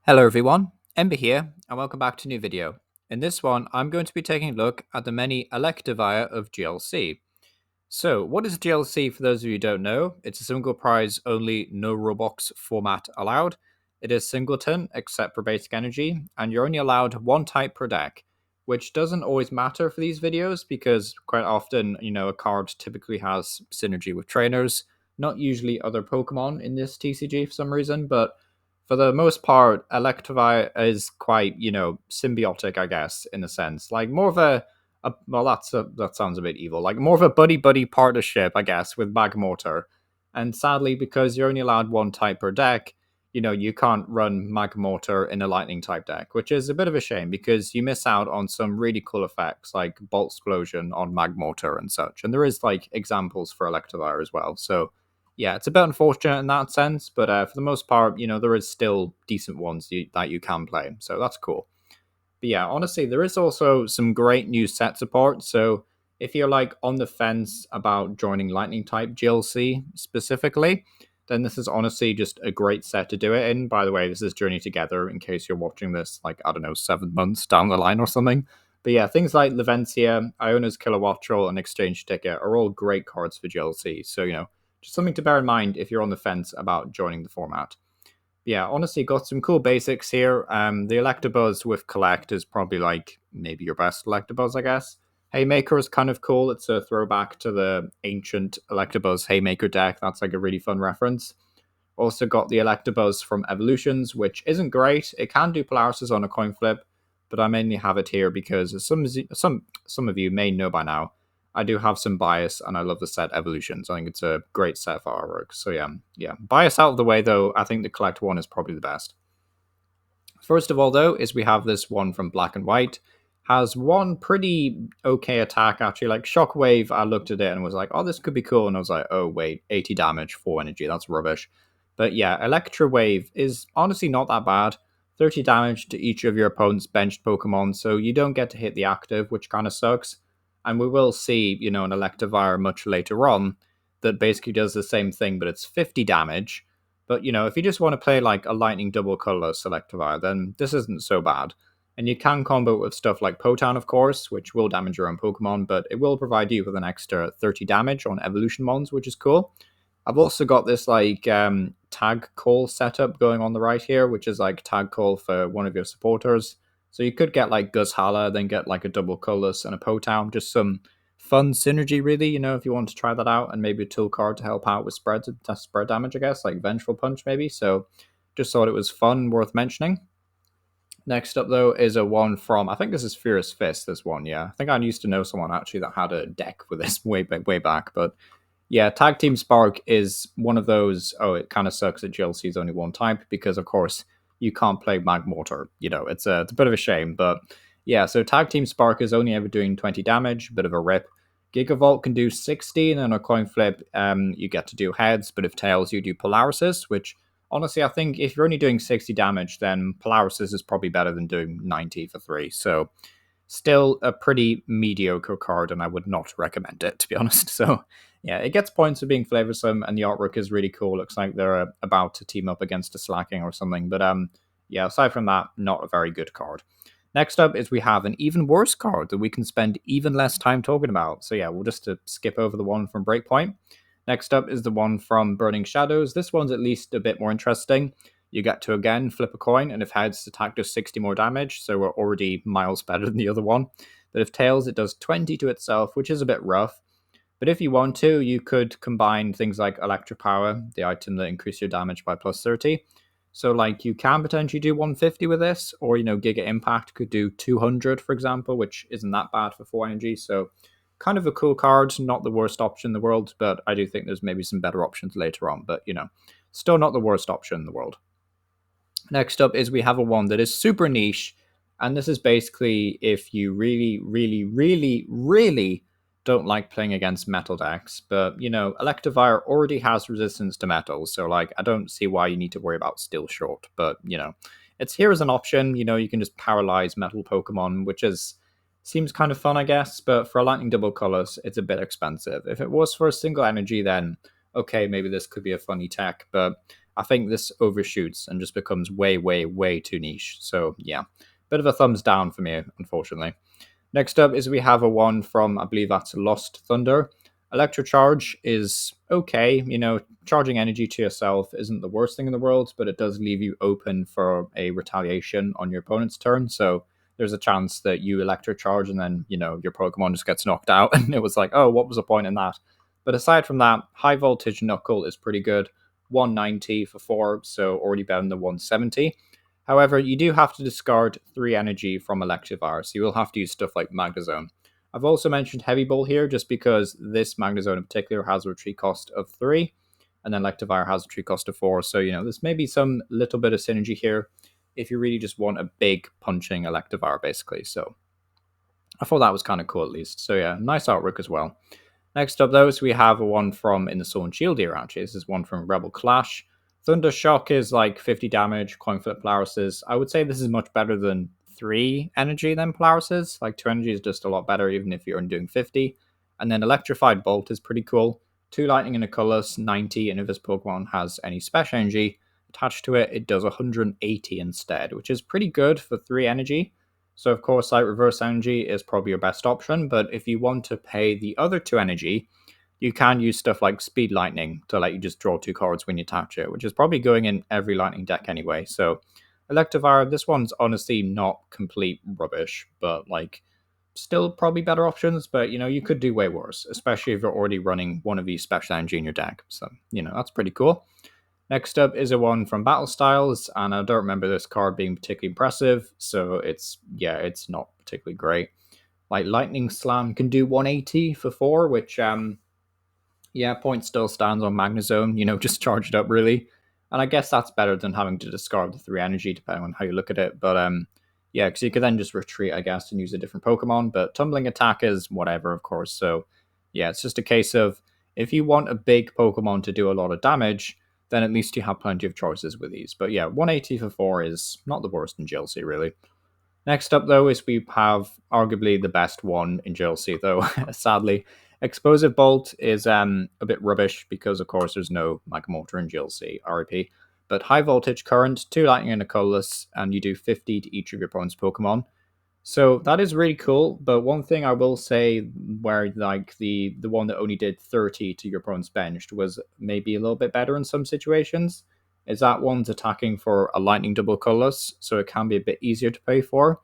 Hello everyone, Ember here, and welcome back to a new video. In this one, I'm going to be taking a look at the Many Electivires of GLC. So, what is GLC for those of you who don't know? It's a single prize only, no Robux format allowed. It is singleton, except for basic energy, and you're only allowed one type per deck, which doesn't always matter for these videos because quite often, a card typically has synergy with trainers, not usually other Pokemon in this TCG for some reason, but for the most part, Electivire is quite, symbiotic, I guess, in a sense. Like more of that sounds a bit evil. Like more of a buddy partnership, I guess, with Magmortar. And sadly, because you're only allowed one type per deck, you can't run Magmortar in a lightning type deck, which is a bit of a shame because you miss out on some really cool effects like Bolt Explosion on Magmortar and such. And there is like examples for Electivire as well. So yeah, it's a bit unfortunate in that sense, but for the most part, there is still decent ones that you can play. So that's cool. But yeah, honestly, there is also some great new set support. So if you're like on the fence about joining Lightning type GLC specifically, then this is honestly just a great set to do it in. By the way, this is Journey Together in case you're watching this, like, I don't know, 7 months down the line or something. But yeah, things like Levencia, Iona's Kilowattrel, and Exchange Ticket are all great cards for GLC. So, just something to bear in mind if you're on the fence about joining the format. Yeah, honestly, got some cool basics here. The Electabuzz with Collect is probably like maybe your best Electabuzz, I guess. Haymaker is kind of cool. It's a throwback to the ancient Electabuzz Haymaker deck. That's like a really fun reference. Also got the Electabuzz from Evolutions, which isn't great. It can do Polarises on a coin flip, but I mainly have it here because as some of you may know by now, I do have some bias, and I love the set Evolutions. I think it's a great set for artwork. So yeah. Bias out of the way, though, I think the Collect one is probably the best. First of all, though, is we have this one from Black and White. Has one pretty okay attack, actually. Like Shockwave, I looked at it and was like, oh, this could be cool. And I was like, oh, wait, 80 damage, 4 energy. That's rubbish. But yeah, Electro Wave is honestly not that bad. 30 damage to each of your opponent's benched Pokemon, so you don't get to hit the active, which kind of sucks. And we will see, an Electivire much later on that basically does the same thing, but it's 50 damage. But, if you just want to play like a lightning double colorless Electivire, then this isn't so bad. And you can combo it with stuff like Potown, of course, which will damage your own Pokemon, but it will provide you with an extra 30 damage on Evolution Mons, which is cool. I've also got this like tag call setup going on the right here, which is like tag call for one of your supporters. So you could get like Gus Hala, then get like a double colorless and a Potown, just some fun synergy, really. If you want to try that out, and maybe a tool card to help out with spread damage, I guess, like Vengeful Punch, maybe. So just thought it was fun, worth mentioning. Next up, though, is a one from, I think this is Furious Fist, this one, yeah. I think I used to know someone, actually, that had a deck with this way back, but yeah, Tag Team Spark is one of those, oh, it kind of sucks that GLC is only one type, because, of course, you can't play Magmortar. It's a bit of a shame, but yeah, so Tag Team Spark is only ever doing 20 damage, bit of a rip. Gigavolt can do 60, and on a coin flip, you get to do heads, but if tails, you do Polarises, which honestly, I think if you're only doing 60 damage, then Polarises is probably better than doing 90 for 3. So, still a pretty mediocre card, and I would not recommend it, to be honest. So, yeah, it gets points for being flavorsome, and the artwork is really cool. Looks like they're about to team up against a Slacking or something. But yeah, aside from that, not a very good card. Next up is we have an even worse card that we can spend even less time talking about. So yeah, we'll just skip over the one from Breakpoint. Next up is the one from Burning Shadows. This one's at least a bit more interesting. You get to again flip a coin, and if heads, attack does 60 more damage, so we're already miles better than the other one. But if tails, it does 20 to itself, which is a bit rough. But if you want to, you could combine things like Electric Power, the item that increases your damage by plus 30. So, like, you can potentially do 150 with this, or, Giga Impact could do 200, for example, which isn't that bad for 4 energy. So, kind of a cool card, not the worst option in the world, but I do think there's maybe some better options later on. But, still not the worst option in the world. Next up is we have a one that is super niche, and this is basically if you really don't like playing against metal decks, but Electivire already has resistance to metals, so like I don't see why you need to worry about Still Short, but it's here as an option. You can just paralyze metal Pokemon, which seems kind of fun, I guess, but for a lightning double colors, it's a bit expensive. If it was for a single energy, then okay, maybe this could be a funny tech, but I think this overshoots and just becomes way, way, way too niche. So yeah, bit of a thumbs down for me, unfortunately. Next up is we have a one from, I believe that's Lost Thunder. Electrocharge is okay. Charging energy to yourself isn't the worst thing in the world, but it does leave you open for a retaliation on your opponent's turn. So there's a chance that you electrocharge and then, your Pokemon just gets knocked out. And it was like, oh, what was the point in that? But aside from that, high voltage Knuckle is pretty good. 190 for 4, so already better than the 170. However, you do have to discard 3 energy from Electivire, so you will have to use stuff like Magnezone. I've also mentioned Heavy Ball here just because this Magnezone in particular has a retreat cost of 3, and then Electivire has a retreat cost of 4, so there's maybe some little bit of synergy here if you really just want a big punching Electivire, basically. So I thought that was kind of cool at least. So yeah, nice artwork as well. Next up, though, we have one from in the Sword and Shield era, actually. This is one from Rebel Clash. Thunder Shock is like 50 damage, Coin Flip Polaris's. I would say this is much better than 3 energy than Polaris's. Like 2 energy is just a lot better, even if you're only doing 50. And then Electrified Bolt is pretty cool. 2 lightning and a colorless, 90, and if this Pokemon has any special energy attached to it, it does 180 instead, which is pretty good for 3 energy. So of course, like reverse energy is probably your best option, but if you want to pay the other 2 energy, you can use stuff like Speed Lightning to let you just draw 2 cards when you attach it, which is probably going in every Lightning deck anyway. So Electivire, this one's honestly not complete rubbish, but like still probably better options, but you could do way worse, especially if you're already running one of these special energy in your deck. So, that's pretty cool. Next up is a one from Battle Styles, and I don't remember this card being particularly impressive, so it's not particularly great. Like Lightning Slam can do 180 for 4, which point still stands on Magnezone, just charge it up really. And I guess that's better than having to discard the 3 energy, depending on how you look at it. But because you could then just retreat, I guess, and use a different Pokemon. But Tumbling Attack is whatever, of course. So yeah, it's just a case of if you want a big Pokemon to do a lot of damage, then at least you have plenty of choices with these. But yeah, 180 for 4 is not the worst in GLC, really. Next up, though, is we have arguably the best one in GLC, though, sadly. Explosive Bolt is a bit rubbish because, of course, there's no Mega Mortar in GLC, RIP. But High Voltage Current, 2 Lightning and a Colorless, and you do 50 to each of your opponent's Pokemon. So that is really cool, but one thing I will say where like the one that only did 30 to your opponent's benched was maybe a little bit better in some situations, is that one's attacking for a lightning double colorless, so it can be a bit easier to pay for.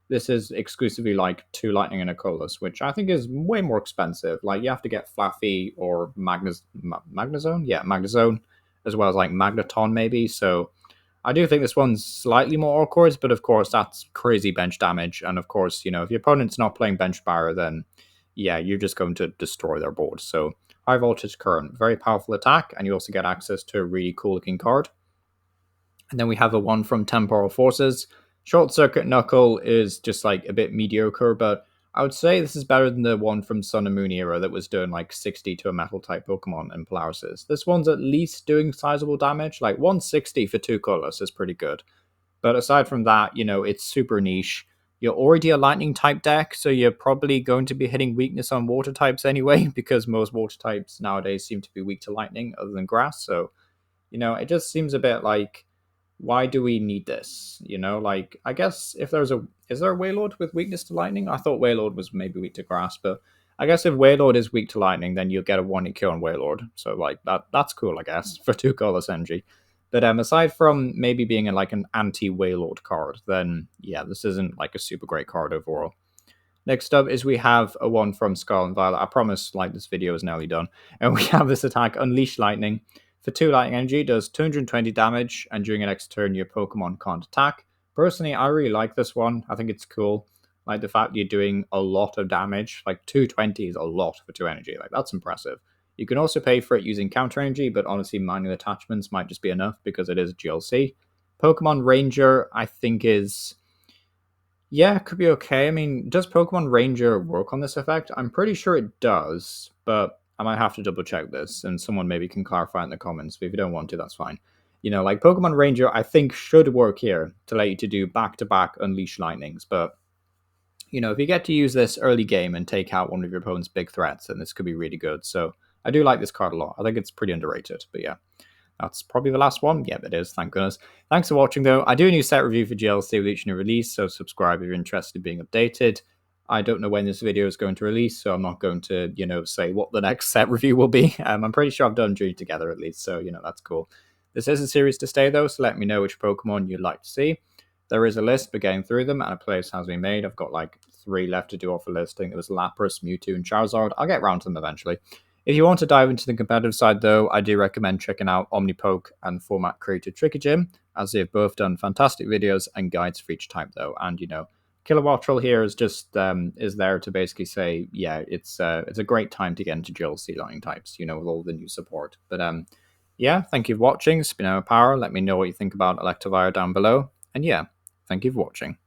This is exclusively like 2 lightning and a colorless, which I think is way more expensive. Like you have to get Flaffy or Magnezone? Yeah, Magnezone, as well as like Magneton maybe, so I do think this one's slightly more awkward, but of course that's crazy bench damage. And of course, if your opponent's not playing bench barrier, then yeah, you're just going to destroy their board. So High Voltage Current, very powerful attack, and you also get access to a really cool looking card. And then we have a one from Temporal Forces. Short Circuit Knuckle is just like a bit mediocre, but I would say this is better than the one from Sun and Moon era that was doing like 60 to a metal type Pokemon and Polaris's. This one's at least doing sizable damage, like 160 for 2 colors is pretty good. But aside from that, it's super niche. You're already a lightning type deck, so you're probably going to be hitting weakness on water types anyway, because most water types nowadays seem to be weak to lightning other than grass. So, it just seems a bit like, why do we need this? Like I guess if is there a Wailord with weakness to lightning? I thought Wailord was maybe weak to grass, but I guess if Wailord is weak to lightning, then you'll get a 1-hit kill on Wailord. So like that's cool, I guess, for 2 colorless energy. But aside from maybe being like an anti-Wailord card, then yeah, this isn't like a super great card overall. Next up is we have a one from Scarlet and Violet. I promise, like, this video is nearly done. And we have this attack, Unleash Lightning. For 2 lightning energy, does 220 damage, and during your next turn, your Pokemon can't attack. Personally, I really like this one. I think it's cool. Like, the fact you're doing a lot of damage. Like, 220 is a lot for 2 energy. Like, that's impressive. You can also pay for it using counter energy, but honestly, manual attachments might just be enough because it is GLC. Pokemon Ranger, I think, is... yeah, it could be okay. I mean, does Pokemon Ranger work on this effect? I'm pretty sure it does, but I might have to double check this, and someone maybe can clarify in the comments. But if you don't want to, that's fine. Like Pokemon Ranger, I think should work here to let you to do back-to-back Unleash Lightnings. But if you get to use this early game and take out one of your opponent's big threats, then this could be really good. So I do like this card a lot. I think it's pretty underrated. But yeah. That's probably the last one. Yep, it is. Thank goodness. Thanks for watching, though. I do a new set review for GLC with each new release, so subscribe if you're interested in being updated. I don't know when this video is going to release, so I'm not going to, say what the next set review will be. I'm pretty sure I've done Dream Together at least, so, that's cool. This is a series to stay, though, so let me know which Pokemon you'd like to see. There is a list for getting through them, and a playlist has been made. I've got like 3 left to do off the list. I think it was Lapras, Mewtwo, and Charizard. I'll get around to them eventually. If you want to dive into the competitive side, though, I do recommend checking out Omnipoke and format creator Tricky Gym, as they've both done fantastic videos and guides for each type, though. And, Kilowattrel here is just is there to basically say, yeah, it's a great time to get into GLC learning types, with all the new support. But yeah, thank you for watching. It's been Power. Let me know what you think about Electivire down below. And yeah, thank you for watching.